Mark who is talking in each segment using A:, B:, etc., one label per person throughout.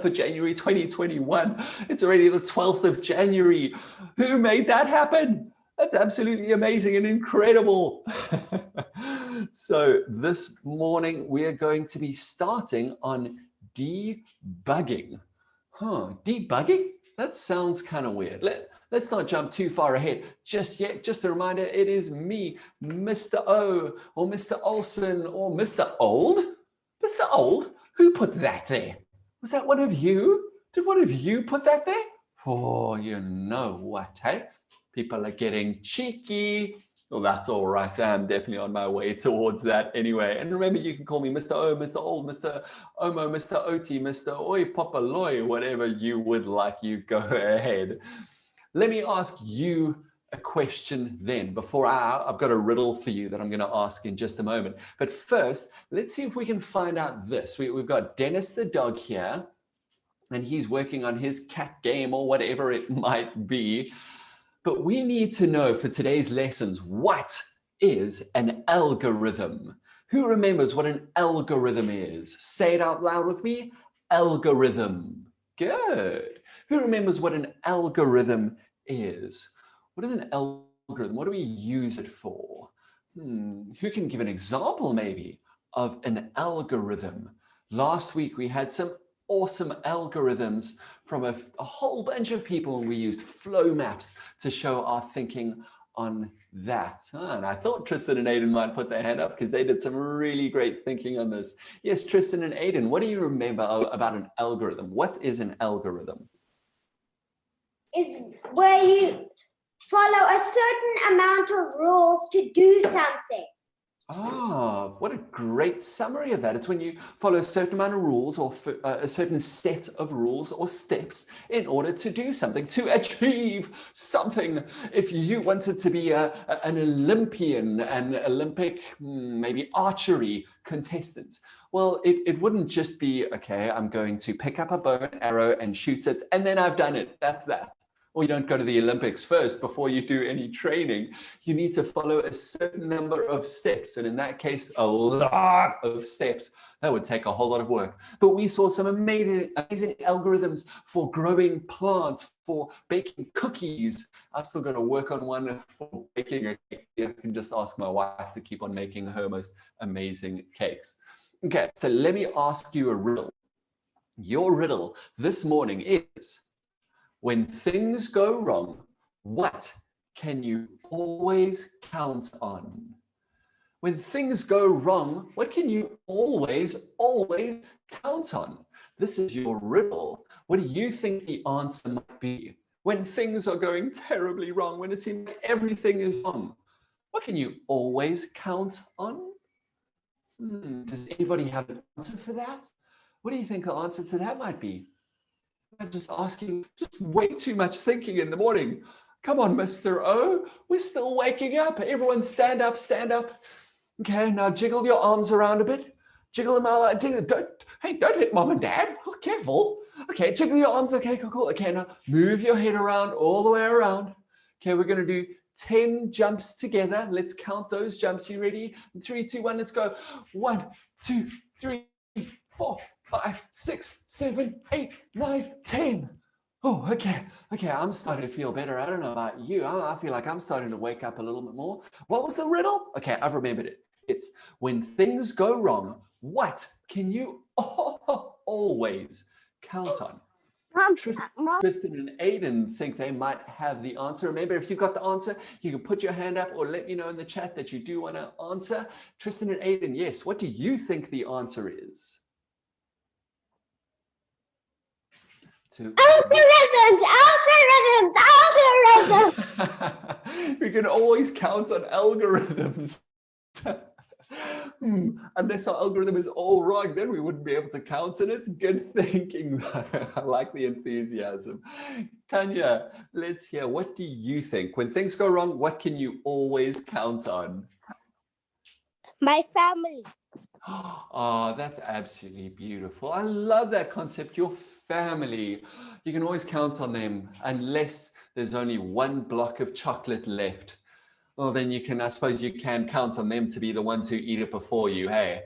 A: for January 2021. It's already the 12th of January. Who made that happen? That's absolutely amazing and incredible. So this morning, we are going to be starting on debugging. Debugging? That sounds kind of weird. Let's not jump too far ahead just yet. Just a reminder, it is me, Mr. O, or Mr. Olson, or Mr. Old. Mr. Old? Who put that there? Was that one of you? Did one of you put that there? Oh, you know what, hey? People are getting cheeky. Well, that's all right. I'm definitely on my way towards that anyway. And remember, you can call me Mr. O, Mr. Old, Mr. Omo, Mr. Oti, Mr. Oi, Papa Loy, whatever you would like, you go ahead. Let me ask you a question then. Before I've got a riddle for you that I'm going to ask in just a moment. But first, let's see if we can find out this. We've got Dennis the dog here, and he's working on his cat game or whatever it might be. But we need to know for today's lessons, what is an algorithm? Who remembers what an algorithm is? Say it out loud with me. Algorithm. Good. Who remembers what an algorithm is? What is an algorithm? What do we use it for? Who can give an example maybe of an algorithm? Last week we had some awesome algorithms from a whole bunch of people, and we used flow maps to show our thinking on that. And I thought Tristan and Aiden might put their hand up because they did some really great thinking on this. Yes, Tristan and Aiden, what do you remember about an algorithm? What is an algorithm?
B: Is where you follow a certain amount of rules to do something.
A: Ah, what a great summary of that. It's when you follow a certain amount of rules or a certain set of rules or steps in order to do something, to achieve something. If you wanted to be an Olympian, an Olympic, maybe archery contestant, well, it wouldn't just be, okay, I'm going to pick up a bow and arrow and shoot it, and then I've done it. That's that. Or you don't go to the Olympics first before you do any training. You need to follow a certain number of steps. And in that case, a lot of steps. That would take a whole lot of work. But we saw some amazing algorithms for growing plants, for baking cookies. I've still got to work on one for baking a cake. I can just ask my wife to keep on making her most amazing cakes. Okay, so let me ask you a riddle. Your riddle this morning is, when things go wrong, what can you always count on? When things go wrong, what can you always count on? This is your riddle. What do you think the answer might be? When things are going terribly wrong, when it seems like everything is wrong, what can you always count on? Does anybody have an answer for that? What do you think the answer to that might be? I'm just asking, just way too much thinking in the morning. Come on, Mr. O, we're still waking up. Everyone stand up, stand up. Okay, now jiggle your arms around a bit. Jiggle them out. Don't hit mom and dad. Oh, careful. Okay, jiggle your arms. Okay, cool. Okay, now move your head around all the way around. Okay, we're going to do 10 jumps together. Let's count those jumps. You ready? 3, 2, 1, let's go. 1, 2, 3, 4, 5, 6, 7, 8, 9, 10. Oh, okay. I'm starting to feel better. I don't know about you. I feel like I'm starting to wake up a little bit more. What was the riddle? Okay, I've remembered it. It's when things go wrong, what can you always count on? Tristan and Aiden think they might have the answer. Remember, if you've got the answer, you can put your hand up or let me know in the chat that you do want to answer. Tristan and Aiden, yes. What do you think the answer is?
B: Algorithms.
A: We can always count on algorithms. Unless our algorithm is all wrong, then we wouldn't be able to count on it. Good thinking. I like the enthusiasm. Kanya, let's hear. What do you think? When things go wrong, what can you always count on?
B: My family.
A: Oh, that's absolutely beautiful. I love that concept, your family. You can always count on them unless there's only one block of chocolate left. Well, then I suppose you can count on them to be the ones who eat it before you, hey?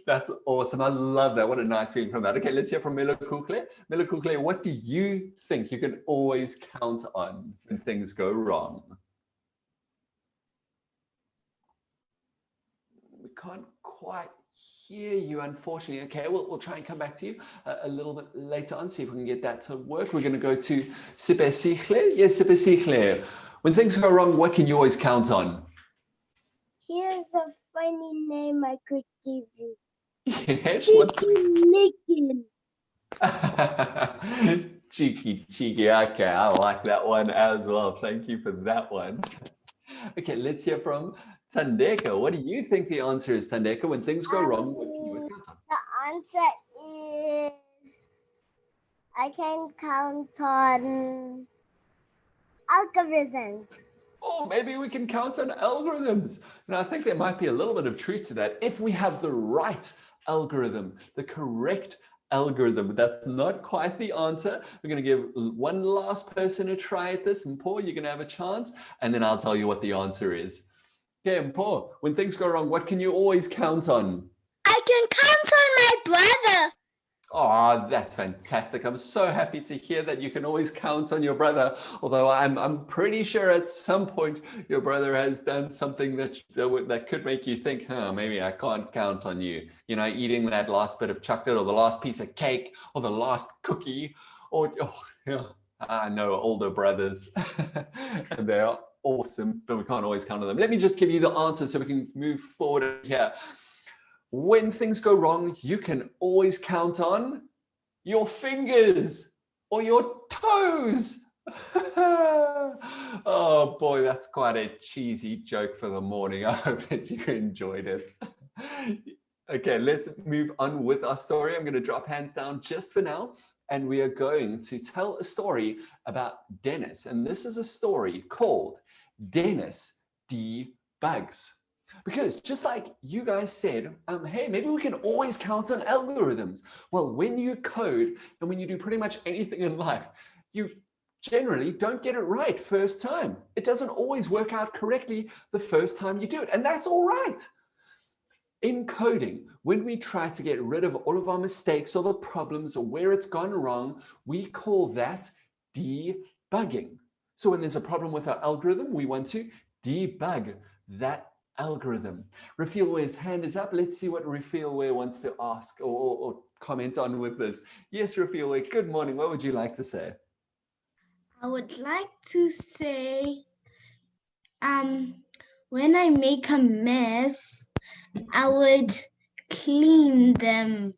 A: That's awesome. I love that. What a nice feeling from that. Okay, let's hear from Melo Kukle. Melo Kukle, what do you think you can always count on when things go wrong? We can't quite hear you, unfortunately. Okay, we'll try and come back to you a little bit later on, see if we can get that to work. We're going to go to Sipesihle. Yes, Sipesihle. When things go wrong, what can you always count on?
C: Here's a funny name I could give you.
A: Yes,
C: Chicken Licken.
A: Cheeky, cheeky. Okay, I like that one as well. Thank you for that one. Okay, let's hear from Tandeka. What do you think the answer is, Tandeka? When things go wrong, what can you always count on?
C: The answer is I can count on algorithms.
A: Oh, maybe we can count on algorithms. And I think there might be a little bit of truth to that. If we have the right algorithm, the correct algorithm, but that's not quite the answer. We're going to give one last person a try at this. And Paul, you're going to have a chance, and then I'll tell you what the answer is. Okay, and Paul, when things go wrong, what can you always count on?
C: I can count on my brother.
A: Oh, that's fantastic. I'm so happy to hear that you can always count on your brother, although I'm pretty sure at some point your brother has done something that could make you think, maybe I can't count on you. You know, eating that last bit of chocolate or the last piece of cake or the last cookie, or I know older brothers and they are awesome, but we can't always count on them. Let me just give you the answer so we can move forward here. When things go wrong, you can always count on your fingers or your toes. Oh boy, that's quite a cheesy joke for the morning. I hope that you enjoyed it. Okay, let's move on with our story. I'm going to drop hands down just for now, and we are going to tell a story about Dennis. And this is a story called Dennis Debugs. Because just like you guys said, hey, maybe we can always count on algorithms. Well, when you code and when you do pretty much anything in life, you generally don't get it right first time. It doesn't always work out correctly the first time you do it, and that's all right. In coding, when we try to get rid of all of our mistakes or the problems or where it's gone wrong, we call that debugging. So when there's a problem with our algorithm, we want to debug that algorithm. Rafielware's hand is up. Let's see what Rafielware wants to ask or comment on with this. Yes, Rafielware, good morning. What would you like to say?
D: I would like to say, when I make a mess, I would clean them.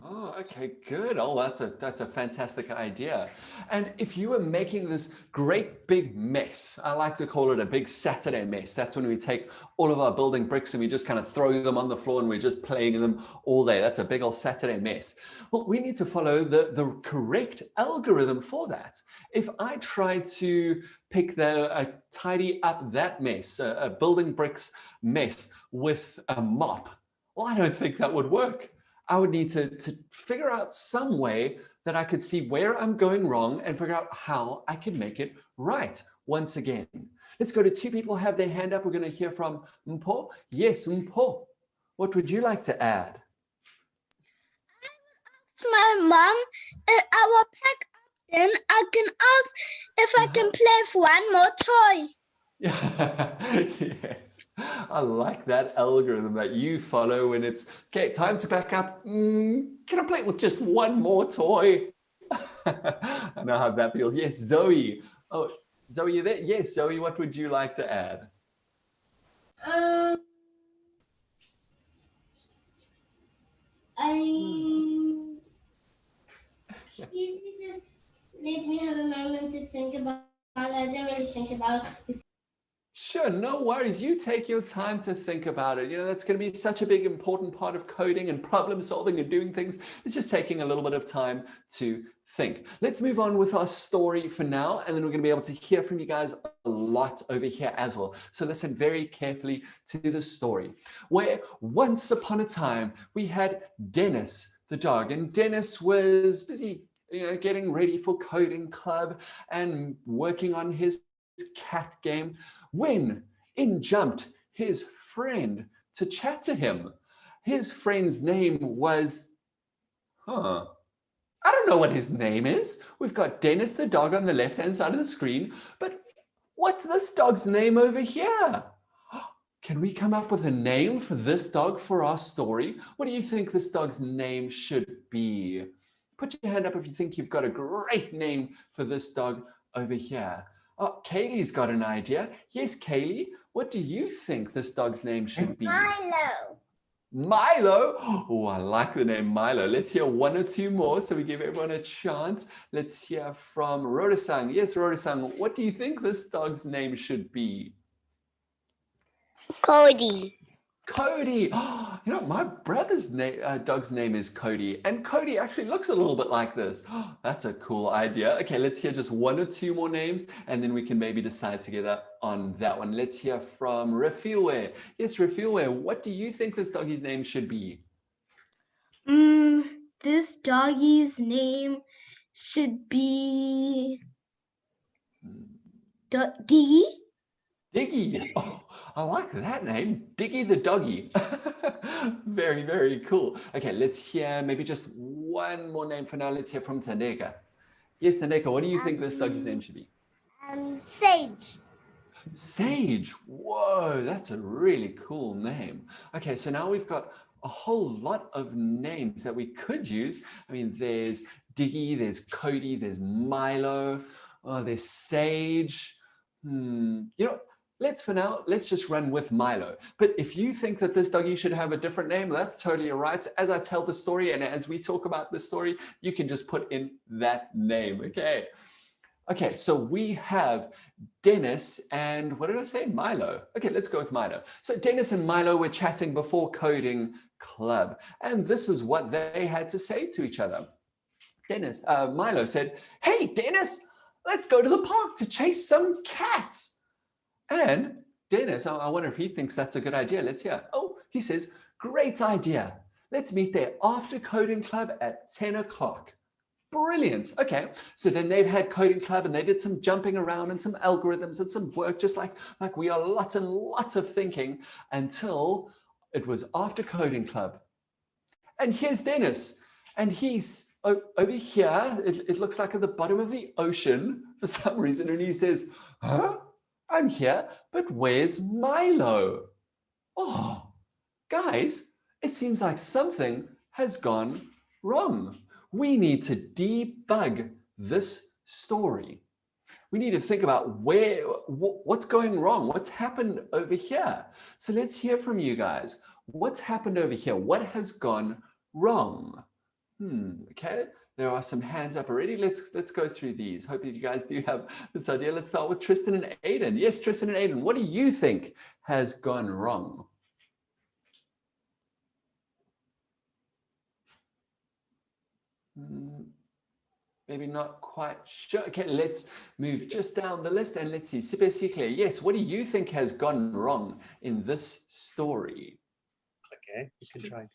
A: Oh, okay, good. Oh, that's a fantastic idea. And if you were making this great big mess, I like to call it a big Saturday mess. That's when we take all of our building bricks and we just kind of throw them on the floor and we're just playing in them all day. That's a big old Saturday mess. Well, we need to follow the correct algorithm for that. If I try to tidy up that mess, a building bricks mess with a mop, well, I don't think that would work. I would need to figure out some way that I could see where I'm going wrong and figure out how I can make it right once again. Let's go to two people who have their hand up. We're going to hear from Mpo. Yes, Mpo. What would you like to add?
C: My mom, I will pack up, then I can ask if I can play with one more toy.
A: Yes, I like that algorithm that you follow when it's, okay, time to pack up. Can I play with just one more toy? I know how that feels. Yes, Zoe. Oh, Zoe, you there? Yes, Zoe, what would you like to add?
E: You just let me have a moment to think about it. I don't really think about it.
A: Sure, no worries. You take your time to think about it. You know, that's going to be such a big, important part of coding and problem solving and doing things. It's just taking a little bit of time to think. Let's move on with our story for now, and then we're going to be able to hear from you guys a lot over here as well. So listen very carefully to the story, where once upon a time we had Dennis the dog, and Dennis was busy, getting ready for coding club and working on his cat game, when in jumped his friend to chat to him. his friend's name was, I don't know what his name is. We've got Dennis the dog on the left-hand side of the screen, but what's this dog's name over here? Can we come up with a name for this dog for our story? What do you think this dog's name should be? Put your hand up if you think you've got a great name for this dog over here. Oh, Kaylee's got an idea. Yes, Kaylee, what do you think this dog's name should be?
E: Milo.
A: Milo? Oh, I like the name Milo. Let's hear one or two more so we give everyone a chance. Let's hear from Rhoda-san. Yes, Rhoda-san, what do you think this dog's name should be?
C: Cody.
A: Cody. Oh, you know, my brother's dog's name is Cody, and Cody actually looks a little bit like this. Oh, that's a cool idea. Okay, let's hear just one or two more names, and then we can maybe decide together on that one. Let's hear from Rafilwe. Yes, Rafilwe, what do you think this doggy's name should be?
D: This doggy's name should be Diggy.
A: Diggy. Oh, I like that name. Diggy the doggy. Very, very cool. Okay, let's hear maybe just one more name for now. Let's hear from Tandeka. Yes, Tandeka, what do you think this doggy's name should be?
E: Sage.
A: Sage. Whoa, that's a really cool name. Okay, so now we've got a whole lot of names that we could use. I mean, there's Diggy, there's Cody, there's Milo, there's Sage. You know, let's just run with Milo. But if you think that this doggy should have a different name, that's totally all right. As I tell the story and as we talk about the story, you can just put in that name, okay? Okay, so we have Dennis and what did I say? Milo. Okay, let's go with Milo. So Dennis and Milo were chatting before coding club, and this is what they had to say to each other. Milo said, "Hey, Dennis, let's go to the park to chase some cats." And Dennis, I wonder if he thinks that's a good idea. Let's hear. Oh, he says, "Great idea. Let's meet there after coding club at 10 o'clock. Brilliant. Okay, so then they've had coding club and they did some jumping around and some algorithms and some work, just like we are lots and lots of thinking until it was after coding club. And here's Dennis, and he's over here. It looks like at the bottom of the ocean for some reason, and he says, "Huh? I'm here, but where's Milo?" Oh, guys, it seems like something has gone wrong. We need to debug this story. We need to think about what's going wrong, what's happened over here. So let's hear from you guys. What's happened over here? What has gone wrong? Okay, there are some hands up already. Let's go through these. Hope that you guys do have this idea. Let's start with Tristan and Aiden. Yes, Tristan and Aiden, what do you think has gone wrong? Maybe not quite sure. Okay, let's move just down the list and let's see. Sipe, yes, what do you think has gone wrong in this story?
F: Okay, you can try.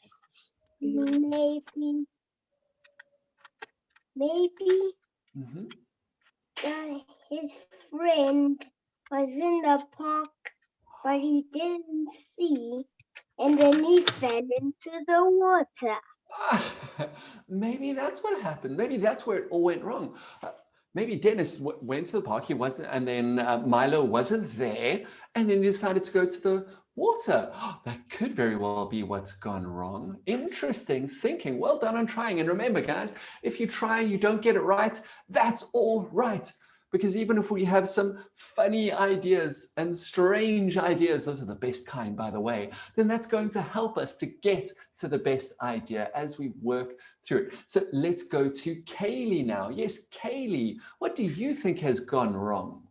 B: Maybe his friend was in the park, but he didn't see, and then he fell into the water.
A: Maybe that's what happened. Maybe that's where it all went wrong. Maybe Dennis went to the park, he wasn't, and then Milo wasn't there, and then he decided to go to the water. That could very well be what's gone wrong. Interesting thinking. Well done on trying. And remember, guys, if you try and you don't get it right, that's all right. Because even if we have some funny ideas and strange ideas, those are the best kind, by the way, then that's going to help us to get to the best idea as we work through it. So let's go to Kaylee now. Yes, Kaylee, what do you think has gone wrong?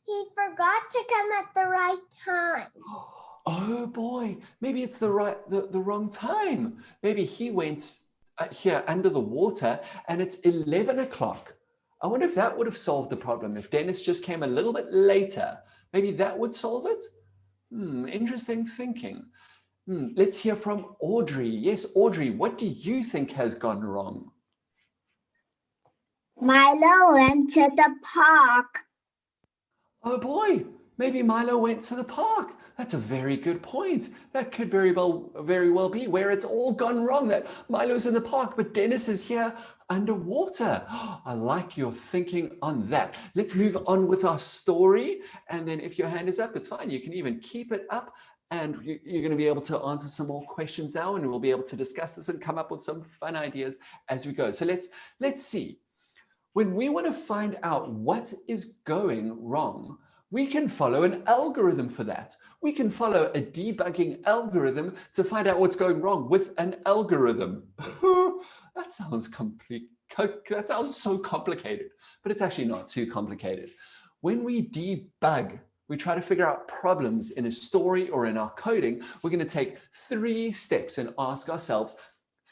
E: He forgot to come at the right time.
A: Oh boy, maybe it's the wrong time. Maybe he went here under the water and it's 11 o'clock. I wonder if that would have solved the problem. If Dennis just came a little bit later, maybe that would solve it. Interesting thinking. Let's hear from Audrey. Yes, Audrey, what do you think has gone wrong?
B: Milo went to the park.
A: Oh boy, maybe Milo went to the park. That's a very good point. That could very well be where it's all gone wrong, that Milo's in the park, but Dennis is here underwater. I like your thinking on that. Let's move on with our story. And then if your hand is up, it's fine. You can even keep it up. And you're going to be able to answer some more questions now, and we'll be able to discuss this and come up with some fun ideas as we go. So let's see. When we want to find out what is going wrong, we can follow an algorithm for that. We can follow a debugging algorithm to find out what's going wrong with an algorithm. That sounds that sounds so complicated, but it's actually not too complicated. When we debug, we try to figure out problems in a story or in our coding, we're going to take 3 steps and ask ourselves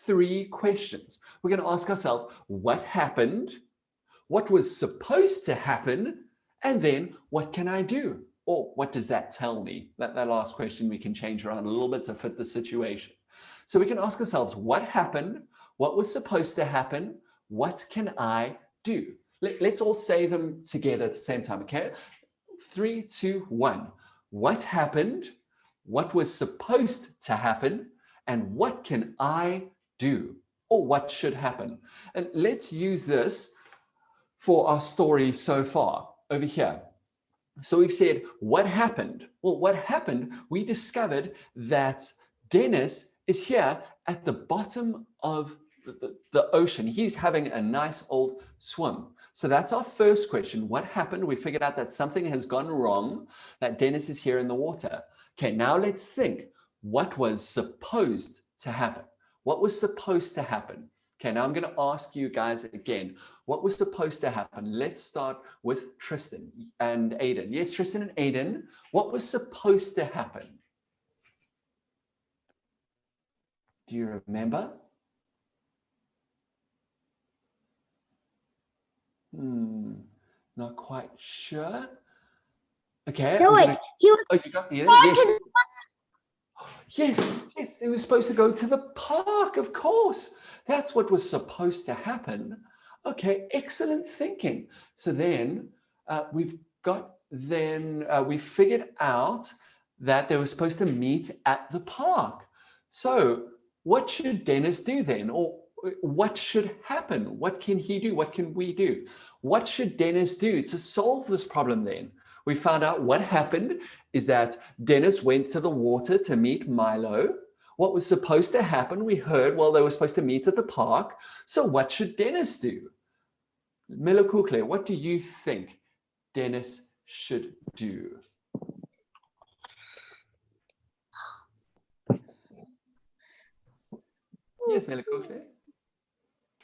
A: 3 questions. We're going to ask ourselves, what happened? What was supposed to happen? And then what can I do? Or what does that tell me? That last question we can change around a little bit to fit the situation. So we can ask ourselves, what happened? What was supposed to happen? What can I do? Let's all say them together at the same time, okay? 3, 2, 1. What happened? What was supposed to happen? And what can I do? Or what should happen? And let's use this for our story so far over here. So we've said, what happened? Well, what happened? We discovered that Dennis is here at the bottom of the ocean. He's having a nice old swim. So that's our first question. What happened? We figured out that something has gone wrong, that Dennis is here in the water. Okay, now let's think. What was supposed to happen? What was supposed to happen? Okay, now I'm going to ask you guys again, what was supposed to happen? Let's start with Tristan and Aiden. Yes, Tristan and Aiden, what was supposed to happen? Do you remember? Not quite sure. Okay.
B: No, wait. He was
A: Oh, you got the
B: going to
A: Yes, they were supposed to go to the park, of course. That's what was supposed to happen. Okay, excellent thinking. So then we figured out that they were supposed to meet at the park. So what should Dennis do then? Or what should happen? What can he do? What can we do? What should Dennis do to solve this problem then? We found out what happened is that Dennis went to the water to meet Milo. What was supposed to happen, we heard, well, they were supposed to meet at the park. So what should Dennis do? Milo Kukle, what do you think Dennis should do? Yes, Milo Kukle?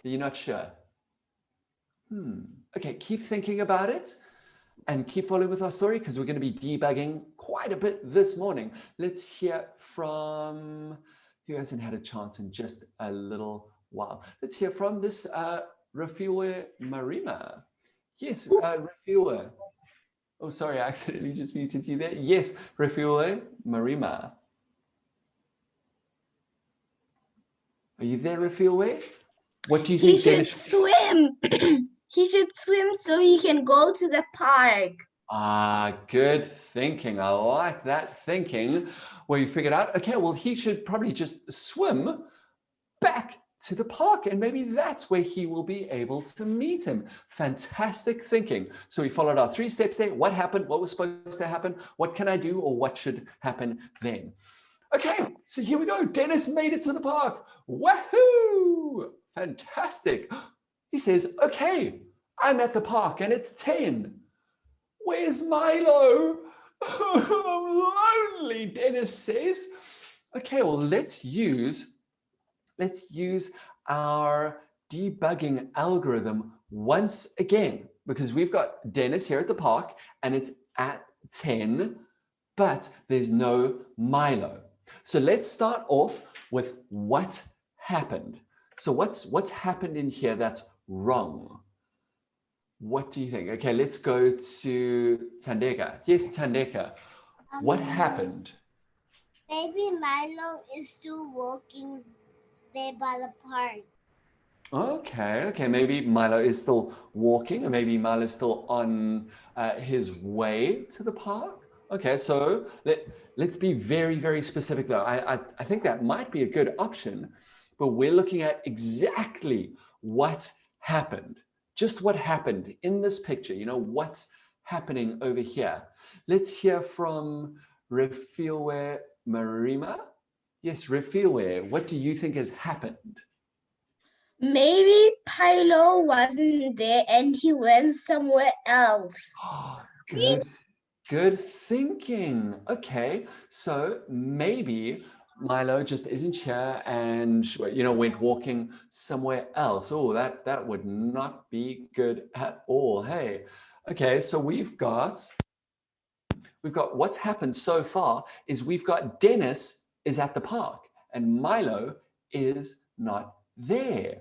A: You're not sure? Okay, keep thinking about it. And keep following with our story because we're going to be debugging quite a bit this morning. Let's hear from who hasn't had a chance in just a little while. Let's hear from this Rafiwe Marima. Yes, Rafiwe. Oh, sorry, I accidentally just muted you there. Yes, Rafiwe Marima. Are you there, Rafiwe? What do you think?
D: He should swim. He should swim so he can go to the park.
A: Good thinking. I like that thinking. Where you figured out, okay, well, he should probably just swim back to the park, and maybe that's where he will be able to meet him. Fantastic thinking. So we followed our 3 steps there. What happened? What was supposed to happen? What can I do? Or what should happen then? Okay, so here we go. Dennis made it to the park. Woohoo! Fantastic. He says, okay, I'm at the park and it's 10. Where's Milo? I'm lonely, Dennis says. Okay, well, let's use our debugging algorithm once again, because we've got Dennis here at the park and it's at 10, but there's no Milo. So let's start off with what happened. So what's happened in here that's wrong? What do you think? Okay, let's go to Tandeka. Yes, Tandeka. What happened?
B: Maybe Milo is still walking there by the park.
A: Okay, maybe Milo is still walking, or maybe Milo is still on his way to the park. Okay, so let's be very, very specific though. I think that might be a good option, but we're looking at exactly what happened, just what happened in this picture, you know, what's happening over here. Let's hear from Refilwe Marima. Yes, Refilwe, what do you think has happened?
D: Maybe Pilo wasn't there and he went somewhere else.
A: Good thinking. Okay, so maybe Milo just isn't here and, you know, went walking somewhere else. Oh, that would not be good at all. Hey, okay, so we've got what's happened so far is we've got Dennis is at the park and Milo is not there.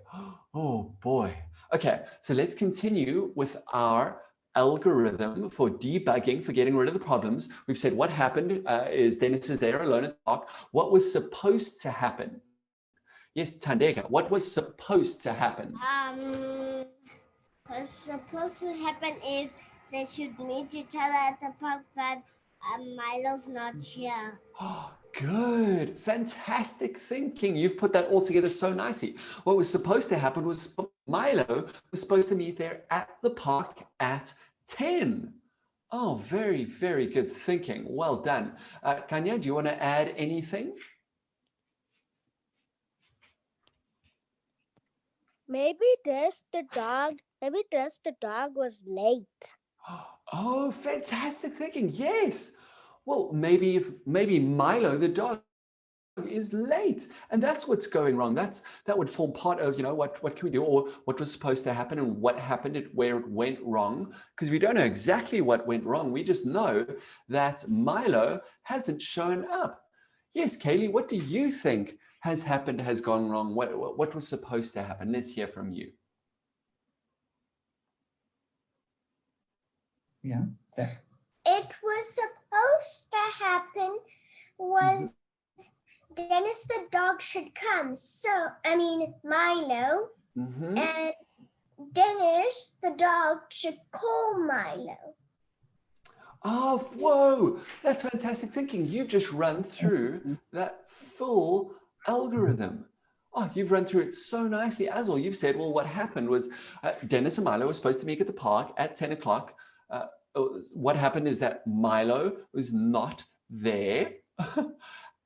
A: Oh boy. Okay, so let's continue with our algorithm for debugging, for getting rid of the problems. We've said what happened is Dennis is there alone at the park. What was supposed to happen? Yes, Tandega, what was supposed to happen?
B: What's supposed to happen is they should meet each other at the park, but Milo's not here.
A: Good, fantastic thinking. You've put that all together so nicely. What was supposed to happen was Milo was supposed to meet there at the park at 10. Oh, very, very good thinking. Well done. Kanya, do you want to add anything?
B: Maybe the dog was late.
A: Oh, fantastic thinking. Yes. Well, maybe Milo, the dog, is late, and that's what's going wrong. That would form part of, you know, what can we do, or what was supposed to happen and what happened, where it went wrong, because we don't know exactly what went wrong. We just know that Milo hasn't shown up. Yes, Kaylee, what do you think has happened, has gone wrong? What was supposed to happen? Let's hear from you.
G: Yeah.
C: It was supposed to happen was Dennis the dog should come. Milo. And Dennis the dog should call Milo.
A: Oh, whoa, that's fantastic thinking. You've just run through that full algorithm. Oh, you've run through it so nicely, Azul. You've said, well, what happened was Dennis and Milo were supposed to meet at the park at 10 o'clock. What happened is that Milo was not there.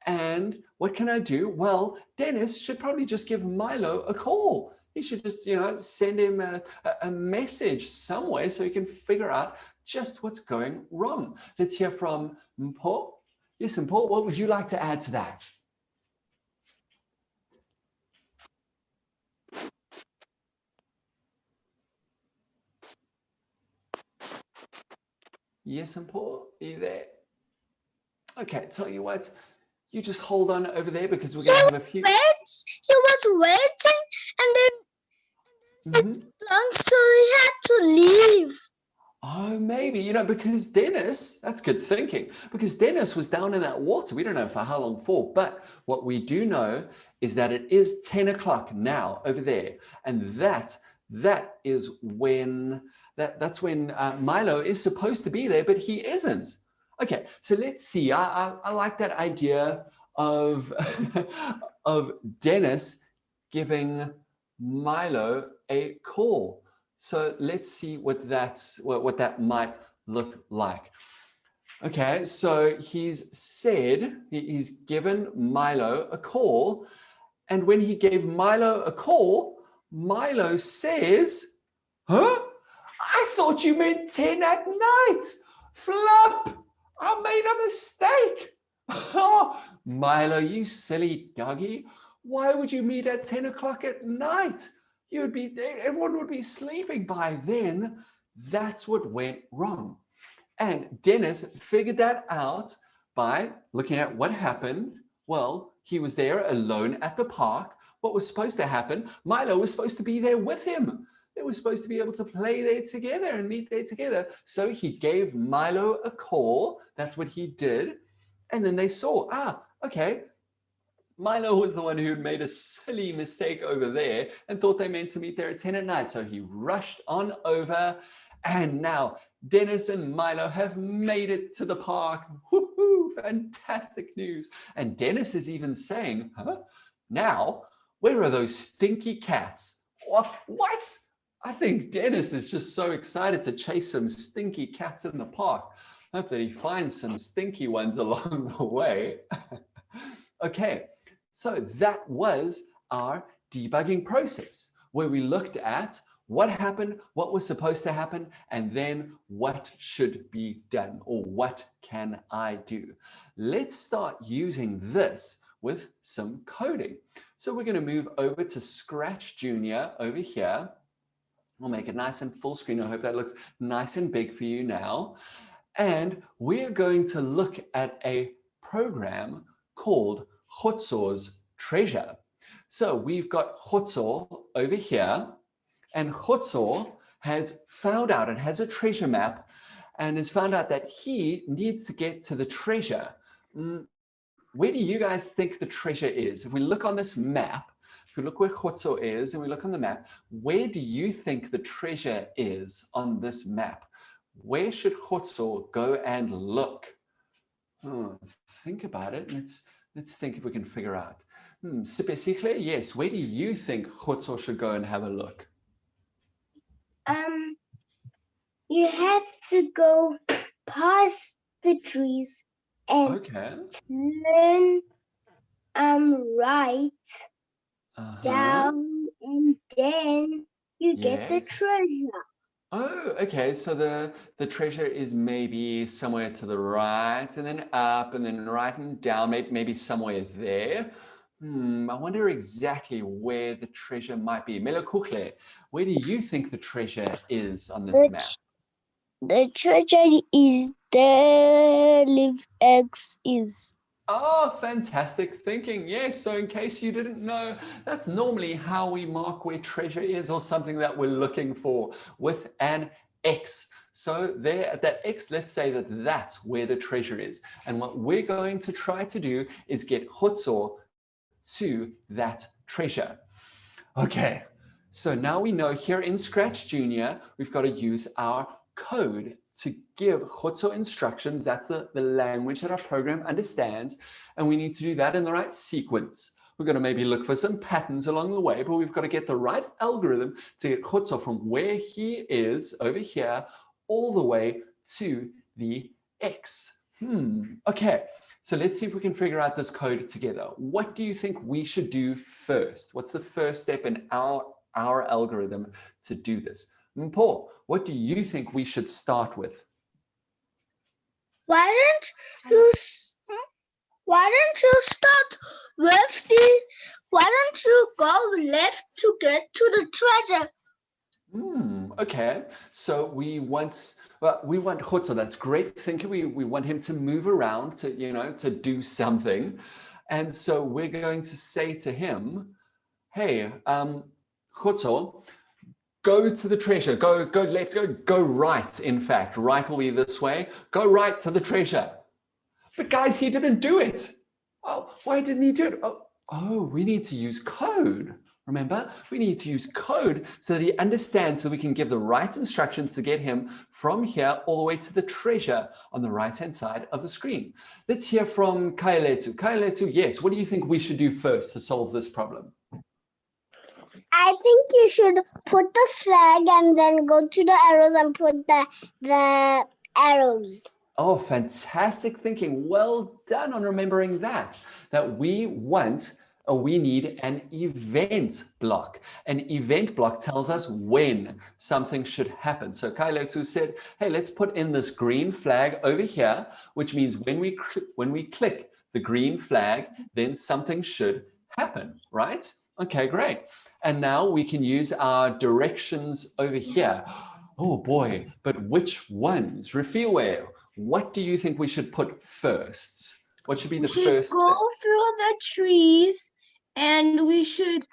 A: And what can I do? Well, Dennis should probably just give Milo a call. He should just, you know, send him a message somewhere so he can figure out just what's going wrong. Let's hear from Mpho. Yes, Mpho, what would you like to add to that? Yes, Mpho, are you there? Okay, tell you what, you just hold on over there because we're going to have a few.
C: He was waiting and then long, so he had to leave.
A: Oh, maybe, you know, because Dennis, that's good thinking, because Dennis was down in that water. We don't know for how long for, but what we do know is that it is 10 o'clock now over there. And that is when, that's when Milo is supposed to be there, but he isn't. Okay, so let's see. I like that idea of, of Dennis giving Milo a call. So let's see what that might look like. Okay, so he's said, he's given Milo a call. And when he gave Milo a call, Milo says, huh? I thought you meant 10 at night. Flop, I made a mistake. Oh, Milo, you silly doggy. Why would you meet at 10 o'clock at night? Everyone would be sleeping by then. That's what went wrong. And Dennis figured that out by looking at what happened. Well, he was there alone at the park. What was supposed to happen? Milo was supposed to be there with him. They were supposed to be able to play there together and meet there together. So he gave Milo a call. That's what he did. And then they saw, okay, Milo was the one who had made a silly mistake over there and thought they meant to meet there at 10 at night. So he rushed on over And now Dennis and Milo have made it to the park. Woohoo, fantastic news. And Dennis is even saying, huh? Now, where are those stinky cats? What? I think Dennis is just so excited to chase some stinky cats in the park. Hope that he finds some stinky ones along the way. Okay, so that was our debugging process, where we looked at what happened, what was supposed to happen, and then what should be done, or what can I do? Let's start using this with some coding. So we're going to move over to Scratch Junior over here. We'll make it nice and full screen. I hope that looks nice and big for you now. And we're going to look at a program called Khotso's Treasure. So we've got Khotso over here, and Khotso has found out and has a treasure map and has found out that he needs to get to the treasure. Where do you guys think the treasure is? If we look on this map, if we look where Khotso is and we look on the map, where do you think the treasure is on this map? Where should Khotso go and look? Think about it. Let's think if we can figure out. Sipesihle, yes. Where do you think Khotso should go and have a look?
B: You have to go past the trees and turn right down, and then you get the treasure.
A: Oh, okay. So the treasure is maybe somewhere to the right, and then up, and then right and down, maybe somewhere there. I wonder exactly where the treasure might be. Melokukhle, where do you think the treasure is on this map?
C: The treasure is there, live X is.
A: Oh, fantastic thinking. Yes, so in case you didn't know, that's normally how we mark where treasure is, or something that we're looking for, with an X. So there at that X, let's say that that's where the treasure is. And what we're going to try to do is get Khotso to that treasure. Okay, so now we know here in Scratch Junior, we've got to use our code to give Khotso instructions. That's the language that our program understands. And we need to do that in the right sequence. We're going to maybe look for some patterns along the way, but we've got to get the right algorithm to get Khotso from where he is over here all the way to the X. Okay, so let's see if we can figure out this code together. What do you think we should do first? What's the first step in our algorithm to do this? Paul, what do you think we should start with?
C: Why don't you start with why don't you go left to get to the treasure?
A: Okay, so we want Khotso, that's great thinking. We want him to move around, to do something. And so we're going to say to him, hey, Khotso, go to the treasure, go left, go right. In fact, right will be this way. Go right to the treasure. But guys, he didn't do it. Oh, why didn't he do it? Oh, we need to use code. Remember, we need to use code so that he understands, so we can give the right instructions to get him from here all the way to the treasure on the right-hand side of the screen. Let's hear from Kaeletu. Kaeletu, yes, what do you think we should do first to solve this problem?
C: I think you should put the flag and then go to the arrows and put the arrows.
A: Oh, fantastic thinking. Well done on remembering that we need an event block. An event block tells us when something should happen. So Kailetu said, hey, let's put in this green flag over here, which means when we click the green flag, then something should happen, right? Okay, great. And now we can use our directions over here. Oh boy, but which ones? Rafiwe, what do you think we should put first? What should be the first?
D: Go through the trees and we should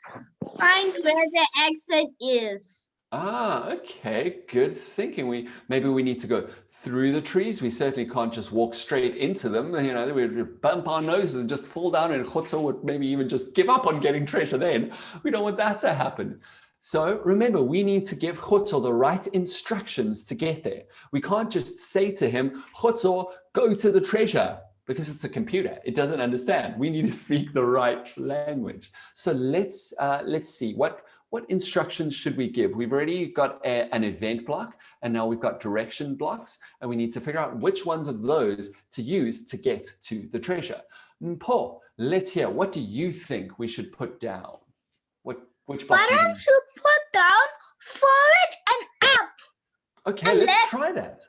D: find where the exit is.
A: Okay, good thinking. Maybe we need to go through the trees. We certainly can't just walk straight into them. We'd bump our noses and just fall down, and Khotso would maybe even just give up on getting treasure then. We don't want that to happen. So remember, we need to give Khotso the right instructions to get there. We can't just say to him, Khotso, go to the treasure, because it's a computer. It doesn't understand. We need to speak the right language. So let's see, what instructions should we give? We've already got an event block, and now we've got direction blocks, and we need to figure out which ones of those to use to get to the treasure. Paul, let's hear, what do you think we should put down? Which block?
D: Why don't you put down forward and up?
A: Okay,
D: and
A: let's
D: left?
A: try that.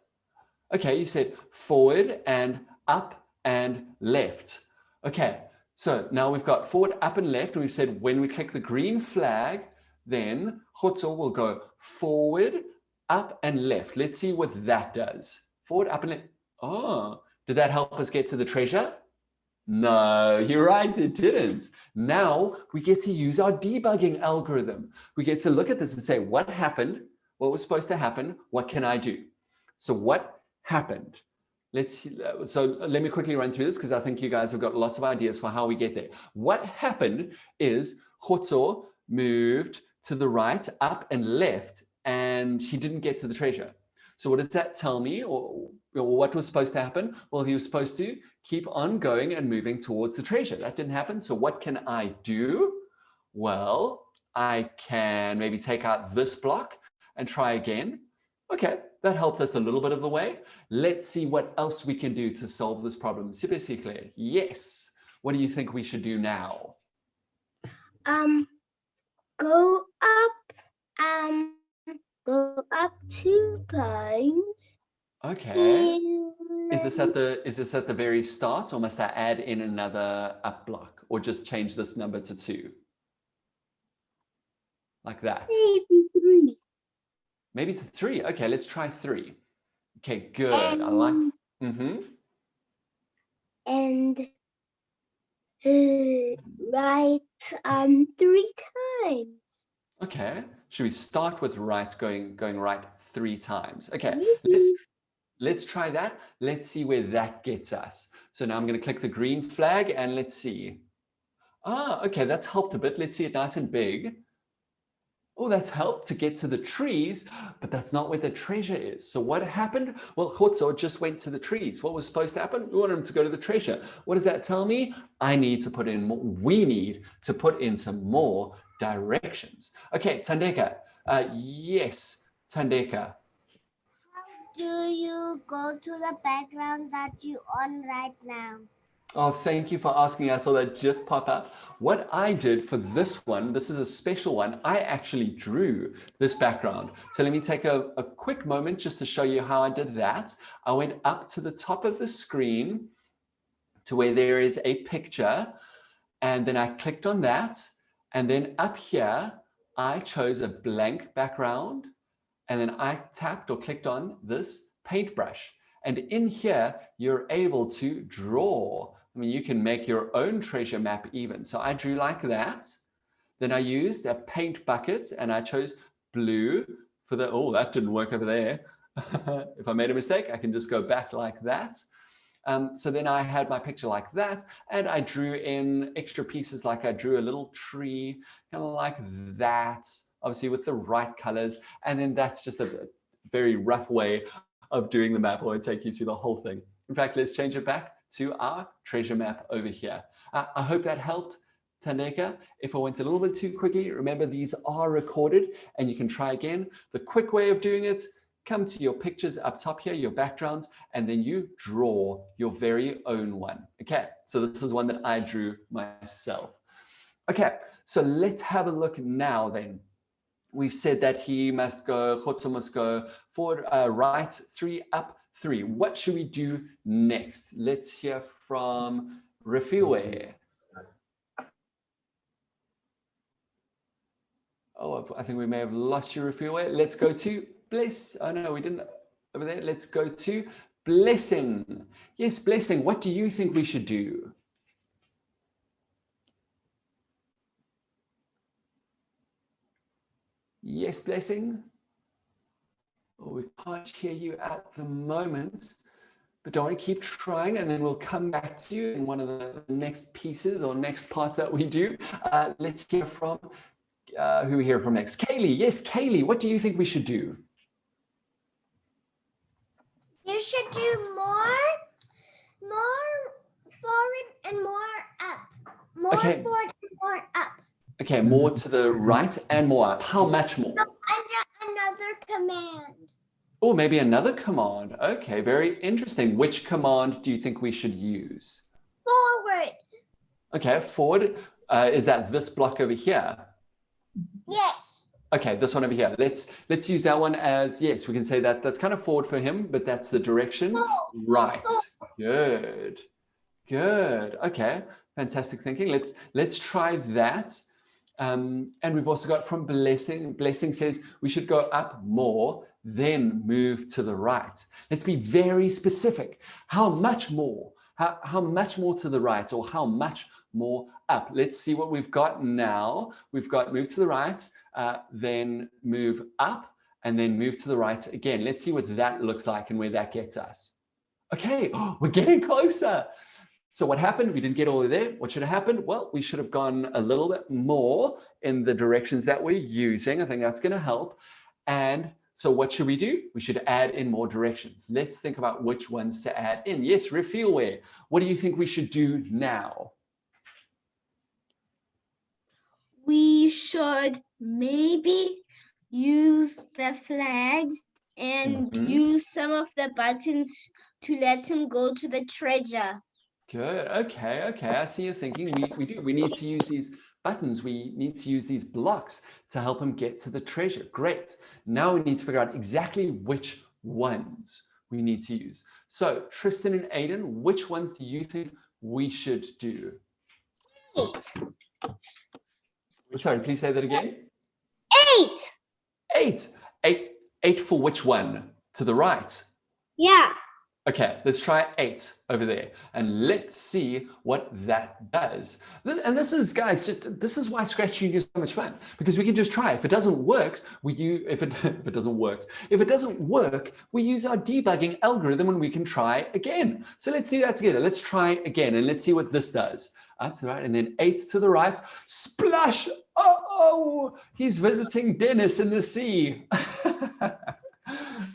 A: Okay, you said forward and up and left. Okay, so now we've got forward, up and left, and we've said when we click the green flag, then Khotso will go forward, up and left. Let's see what that does. Forward, up and left. Oh, did that help us get to the treasure? No, you're right, it didn't. Now we get to use our debugging algorithm. We get to look at this and say, what happened? What was supposed to happen? What can I do? So what happened? So let me quickly run through this because I think you guys have got lots of ideas for how we get there. What happened is Khotso moved to the right, up and left, and he didn't get to the treasure. So what does that tell me, or what was supposed to happen? Well, he was supposed to keep on going and moving towards the treasure. That didn't happen. So what can I do? Well, I can maybe take out this block and try again. Okay, that helped us a little bit of the way. Let's see what else we can do to solve this problem. Yes. What do you think we should do now?
B: Go up 2 times.
A: Okay. Is this at the very start, or must I add in another up block, or just change this number to 2? Like that.
B: Maybe 3.
A: Maybe to 3. Okay, let's try 3. Okay, good. I like.
B: And right 3 times.
A: Okay. Should we start with right, going right 3 times? Okay. Let's try that. Let's see where that gets us. So now I'm going to click the green flag and let's see. Okay, that's helped a bit. Let's see it nice and big. Oh, that's helped to get to the trees, but that's not where the treasure is. So what happened? Well, Khotso just went to the trees. What was supposed to happen? We wanted him to go to the treasure. What does that tell me? I need to put in more. We need to put in some more directions. Okay, Tandeka. Yes, Tandeka.
C: Do you go to the background that you're on right now?
A: Oh, thank you for asking. I saw that just pop up. What I did for this one, this is a special one, I actually drew this background. So let me take a quick moment just to show you how I did that. I went up to the top of the screen to where there is a picture, and then I clicked on that. And then up here, I chose a blank background, and then I tapped or clicked on this paintbrush. And in here, you're able to draw. I mean, you can make your own treasure map even. So I drew like that. Then I used a paint bucket and I chose blue for the, oh, that didn't work over there. If I made a mistake, I can just go back like that. So then I had my picture like that, and I drew in extra pieces, like I drew a little tree, kind of like that, obviously with the right colors. And then that's just a very rough way of doing the map. I won't take you through the whole thing. In fact, let's change it back to our treasure map over here. I hope that helped, Tandeka. If I went a little bit too quickly, remember these are recorded and you can try again. The quick way of doing it, come to your pictures up top here, your backgrounds, and then you draw your very own one. Okay, so this is one that I drew myself. Okay, so let's have a look now then. We've said that he must go, Khotso must go forward, right 3, up 3. What should we do next? Let's hear from Rafiwe. Oh, I think we may have lost you, Rafiwe. Let's go to Bless. Oh no, we didn't over there. Let's go to Blessing. Yes, Blessing, what do you think we should do? Yes, Blessing. Oh, we can't hear you at the moment, but don't worry, keep trying, and then we'll come back to you in one of the next pieces or next parts that we do. Let's hear from who we hear from next? Kaylee. Yes, Kaylee, what do you think we should do?
E: You should do more forward and more up. More
A: Okay.
E: forward and more up.
A: Okay, more to the right and more up. How much more?
E: And another command.
A: Oh, maybe another command. Okay, very interesting. Which command do you think we should use?
E: Forward.
A: Okay, forward. Is that this block over here?
E: Yes.
A: Okay, this one over here. Let's use that one as, yes, we can say that that's kind of forward for him, but that's the direction. Right. Good. Good. Okay. Fantastic thinking. Let's try that. And we've also got from Blessing. Blessing says we should go up more, then move to the right. Let's be very specific. How much more? How much more to the right, or how much more up? Let's see what we've got now. We've got move to the right, then move up, and then move to the right again. Let's see what that looks like and where that gets us. Okay, we're getting closer. So what happened? We didn't get all of there. What should have happened? Well, we should have gone a little bit more in the directions that we're using. I think that's going to help. And so what should we do? We should add in more directions. Let's think about which ones to add in. Yes, Rafielware, what do you think we should do now?
D: We should maybe use the flag and use some of the buttons to let him go to the treasure.
A: Good. Okay. Okay. I see you're thinking. We need to use these buttons. We need to use these blocks to help him get to the treasure. Great. Now we need to figure out exactly which ones we need to use. So Tristan and Aiden, which ones do you think we should do?
E: 8.
A: Sorry, please say that again.
E: 8.
A: 8. 8. 8 for which one? To the right.
E: Yeah.
A: Okay, let's try 8 over there and let's see what that does. And this is, guys, this is why Scratch Junior is so much fun, because we can just try. If it doesn't work, if it doesn't work, we use our debugging algorithm and we can try again. So let's do that together. Let's try again and let's see what this does. Up to the right and then 8 to the right. Splash! Oh, he's visiting Dennis in the sea.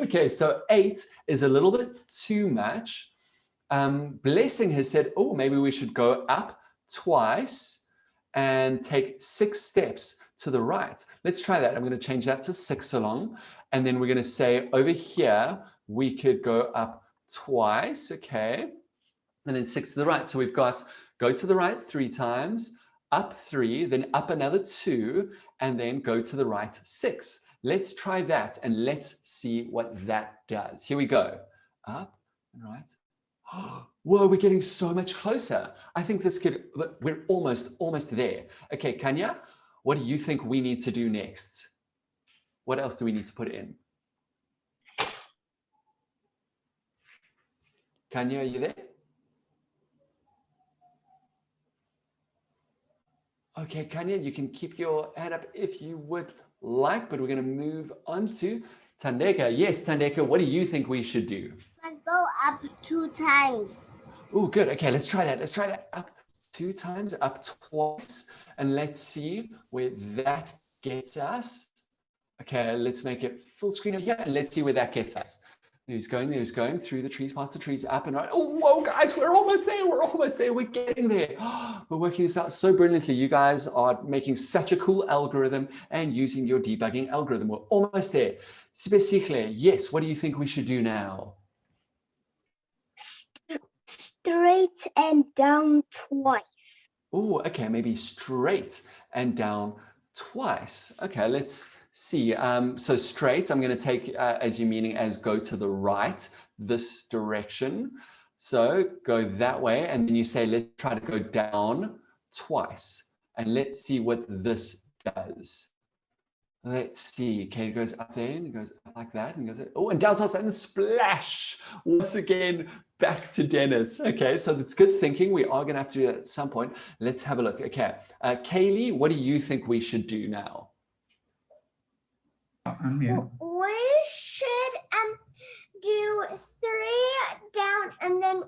A: Okay, so 8 is a little bit too much. Blessing has said, oh, maybe we should go up twice and take 6 steps to the right. Let's try that. I'm going to change that to 6 along. And then we're going to say over here, we could go up twice. Okay. And then 6 to the right. So we've got go to the right 3 times, up 3, then up another 2, and then go to the right 6. Let's try that and let's see what that does. Here we go. Up and right. Whoa, we're getting so much closer. I think this could, we're almost there. Okay, Kanya, what do you think we need to do next? What else do we need to put in? Kanya, are you there? Okay, Kanya, you can keep your hand up if you would like, but we're going to move on to Tandeka. Yes, Tandeka, what do you think we should do?
C: Let's go up 2 times.
A: Oh, good. Okay, let's try that. Let's try that. Up 2 times, up twice, and let's see where that gets us. Okay, let's make it full screen over here, and let's see where that gets us. There's going through the trees, past the trees, up and right. Oh, whoa, guys, we're almost there. We're getting there. We're working this out so brilliantly. You guys are making such a cool algorithm and using your debugging algorithm. We're almost there. Sibesihle, yes, what do you think we should do now?
B: Straight and down twice.
A: Oh, okay, maybe straight and down twice. Okay, let's see. So straight, I'm going to take as you meaning as go to the right, this direction. So go that way, and then you say, let's try to go down twice, and let's see what this does. Let's see. Okay, it goes up there, and it goes up like that, and goes, oh, and down twice, and splash. Once again, back to Dennis. Okay, so that's good thinking. We are going to have to do that at some point. Let's have a look. Okay, Kaylee, what do you think we should do now?
E: We should do 3 down and then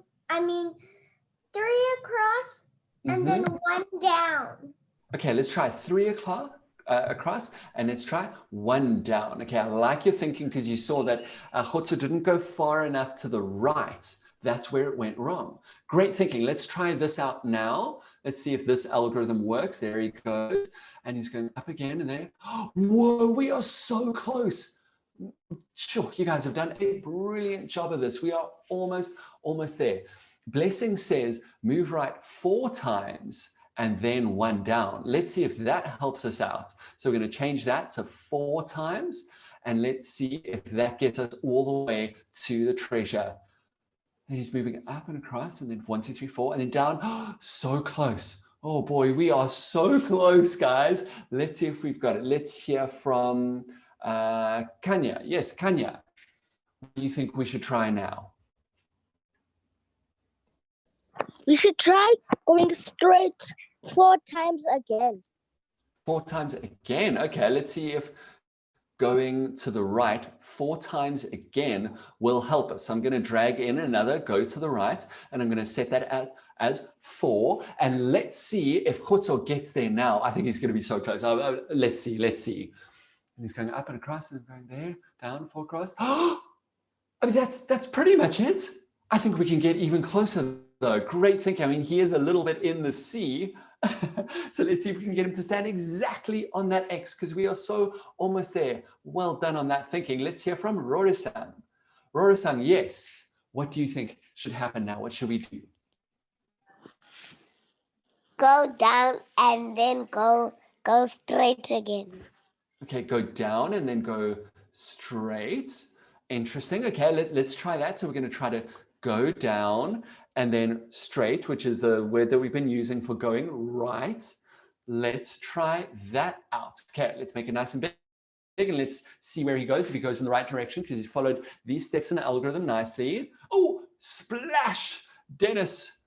E: 3 across and then 1 down.
A: Okay, let's try 3 o'clock, across, and let's try 1 down. Okay, I like your thinking because you saw that Khotso didn't go far enough to the right. That's where it went wrong. Great thinking. Let's try this out now. Let's see if this algorithm works. There he goes. And he's going up again and there. Whoa, we are so close. Sure, you guys have done a brilliant job of this. We are almost there. Blessing says move right 4 times and then 1 down. Let's see if that helps us out. So we're going to change that to 4 times. And let's see if that gets us all the way to the treasure. And he's moving up and across, and then 1, 2, 3, 4, and then down. So close. Oh boy, we are so close, guys. Let's see if we've got it. Let's hear from Kanya. Yes, Kanya. What do you think we should try now?
C: We should try going straight 4 times again.
A: 4 times again. Okay, let's see if going to the right 4 times again will help us. So I'm going to drag in another go to the right, and I'm going to set that as 4. And let's see if Khotso gets there now. I think he's going to be so close. Let's see. And he's going up and across, and going there, down, 4 across. I mean, that's pretty much it. I think we can get even closer though. Great thinking. I mean, he is a little bit in the sea. So let's see if we can get him to stand exactly on that X, because we are so almost there. Well done on that thinking. Let's hear from Rory-san. Rory-san, yes. What do you think should happen now? What should we do?
C: Go down and then go straight again.
A: Okay, go down and then go straight. Interesting. Okay, let's try that. So we're going to try to go down and then straight, which is the word that we've been using for going right. Let's try that out. Okay, let's make it nice and big, and let's see where he goes, if he goes in the right direction, because he's followed these steps in the algorithm nicely. Oh, splash! Dennis,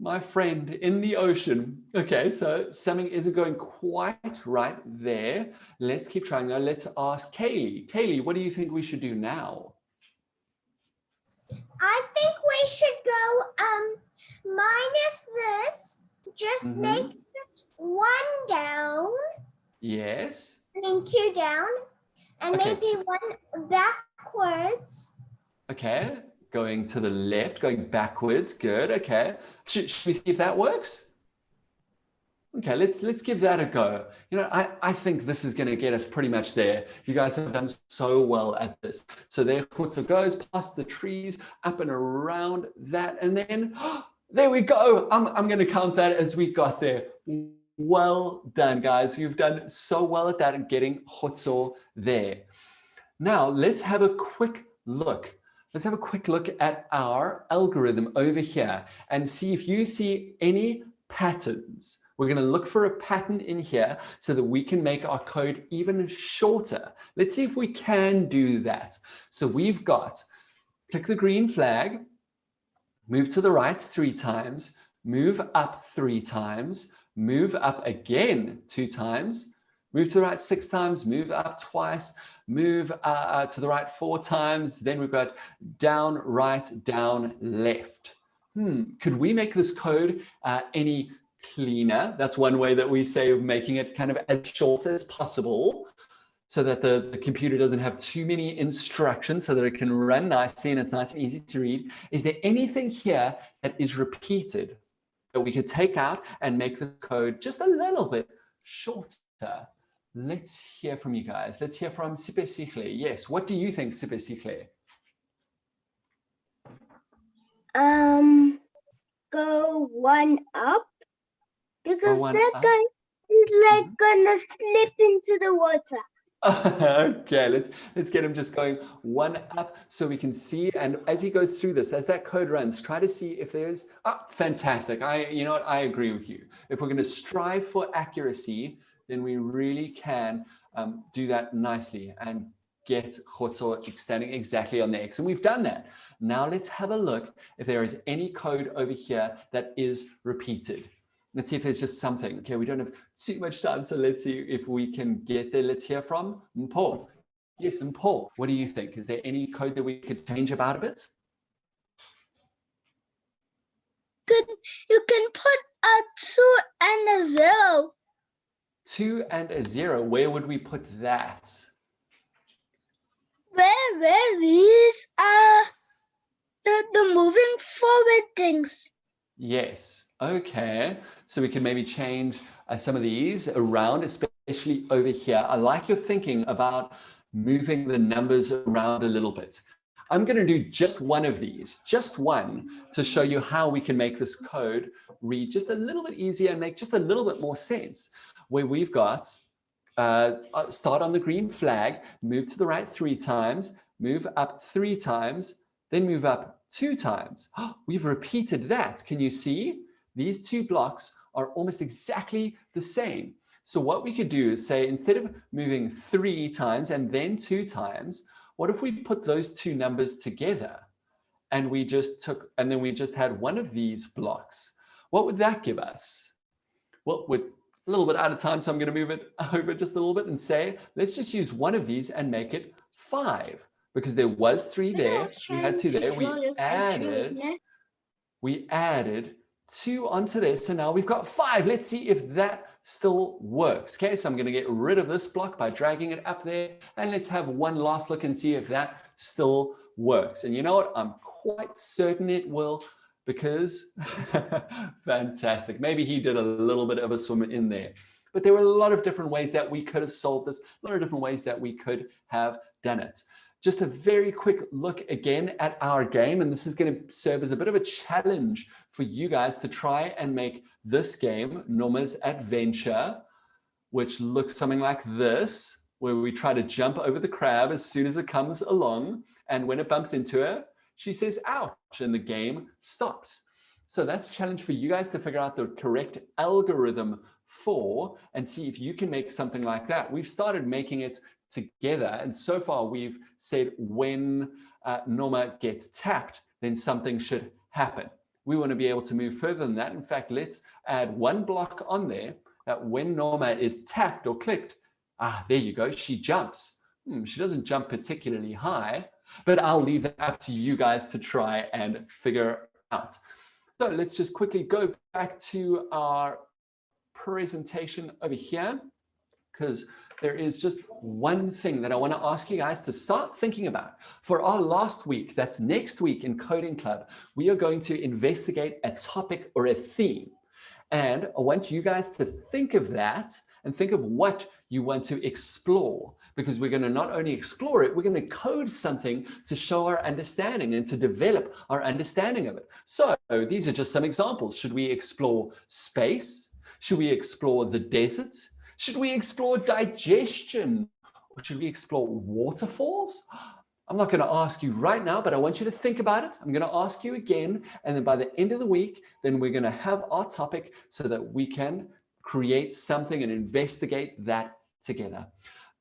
A: my friend, in the ocean. Okay, so something isn't going quite right there. Let's keep trying though. Let's ask Kaylee. Kaylee, what do you think we should do now?
E: I think we should go minus this. Just make this 1 down.
A: Yes.
E: And 2 down. And
A: Okay.
E: maybe 1 backwards.
A: Okay, going to the left, going backwards. Good. Okay. Should we see if that works? Okay, let's give that a go. You know, I think this is going to get us pretty much there. You guys have done so well at this. So there Khotso goes past the trees, up and around that, and then there we go. I'm going to count that as we got there. Well done, guys. You've done so well at that and getting Khotso there. Now let's have a quick look. Let's have a quick look at our algorithm over here and see if you see any patterns. We're going to look for a pattern in here so that we can make our code even shorter. Let's see if we can do that. So we've got, click the green flag, move to the right 3 times, move up 3 times, move up again 2 times, move to the right 6 times, move up twice, move to the right 4 times. Then we've got down, right, down, left. Could we make this code any cleaner? That's one way that we say of making it kind of as short as possible so that the computer doesn't have too many instructions, so that it can run nicely and it's nice and easy to read. Is there anything here that is repeated that we could take out and make the code just a little bit shorter? Let's hear from you guys. Let's hear from Sipesihle. Yes, what do you think, Sipesihle?
B: Go 1 up, because
A: Go 1
B: that
A: up.
B: guy is like gonna slip into the water.
A: Okay, let's get him just going 1 up so we can see. And as he goes through this, as that code runs, try to see if there's fantastic. You know what, I agree with you. If we're going to strive for accuracy, then we really can do that nicely and get Khotso standing exactly on the X. And we've done that. Now let's have a look if there is any code over here that is repeated. Let's see if there's just something. Okay, we don't have too much time, so let's see if we can get there. Let's hear from Paul. Yes, and Paul, what do you think? Is there any code that we could change about a bit?
D: You can put a 2 and a 0.
A: 2 and a 0, where would we put that?
C: Where these are the moving forward things.
A: Yes. Okay. So we can maybe change some of these around, especially over here. I like your thinking about moving the numbers around a little bit. I'm going to do just one of these, just one, to show you how we can make this code read just a little bit easier and make just a little bit more sense. Where we've got start on the green flag, move to the right 3 times, move up 3 times, then move up 2 times. We've repeated that. Can you see? These 2 blocks are almost exactly the same. So what we could do is say, instead of moving 3 times and then 2 times, what if we put those 2 numbers together and we just had one of these blocks? What would that give us? Well, with a little bit out of time, so I'm going to move it over just a little bit and say, let's just use one of these and make it 5, because there was 3 there, we had 2 there, we added 2 onto this, so now we've got 5. Let's see if that still works. Okay, so I'm going to get rid of this block by dragging it up there, and let's have one last look and see if that still works. And you know what? I'm quite certain it will, because fantastic. Maybe he did a little bit of a swim in there. But there were a lot of different ways that we could have solved this, a lot of different ways that we could have done it. Just a very quick look again at our game, and this is going to serve as a bit of a challenge for you guys to try and make this game, Norma's Adventure, which looks something like this, where we try to jump over the crab as soon as it comes along, and when it bumps into her, she says, ouch, and the game stops. So that's a challenge for you guys to figure out the correct algorithm for, and see if you can make something like that. We've started making it together, and so far we've said when Norma gets tapped, then something should happen. We want to be able to move further than that. In fact, let's add one block on there that when Norma is tapped or clicked, there you go, she jumps. She doesn't jump particularly high, but I'll leave that up to you guys to try and figure out. So let's just quickly go back to our presentation over here, because there is just one thing that I want to ask you guys to start thinking about. For our last week, that's next week in Coding Club, we are going to investigate a topic or a theme. And I want you guys to think of that and think of what you want to explore, because we're going to not only explore it, we're going to code something to show our understanding and to develop our understanding of it. So these are just some examples. Should we explore space? Should we explore the desert? Should we explore digestion? Or should we explore waterfalls? I'm not going to ask you right now, but I want you to think about it. I'm going to ask you again. And then by the end of the week, then we're going to have our topic so that we can create something and investigate that together.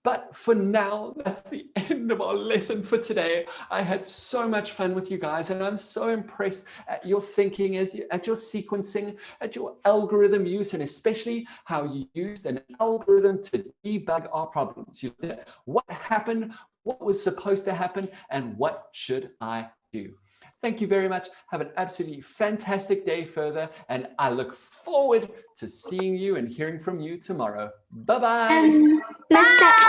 A: But for now, that's the end of our lesson for today. I had so much fun with you guys, and I'm so impressed at your thinking, at your sequencing, at your algorithm use, and especially how you used an algorithm to debug our problems. You looked at what happened, what was supposed to happen, and what should I do? Thank you very much. Have an absolutely fantastic day further, and I look forward to seeing you and hearing from you tomorrow. Bye-bye.
C: Mr.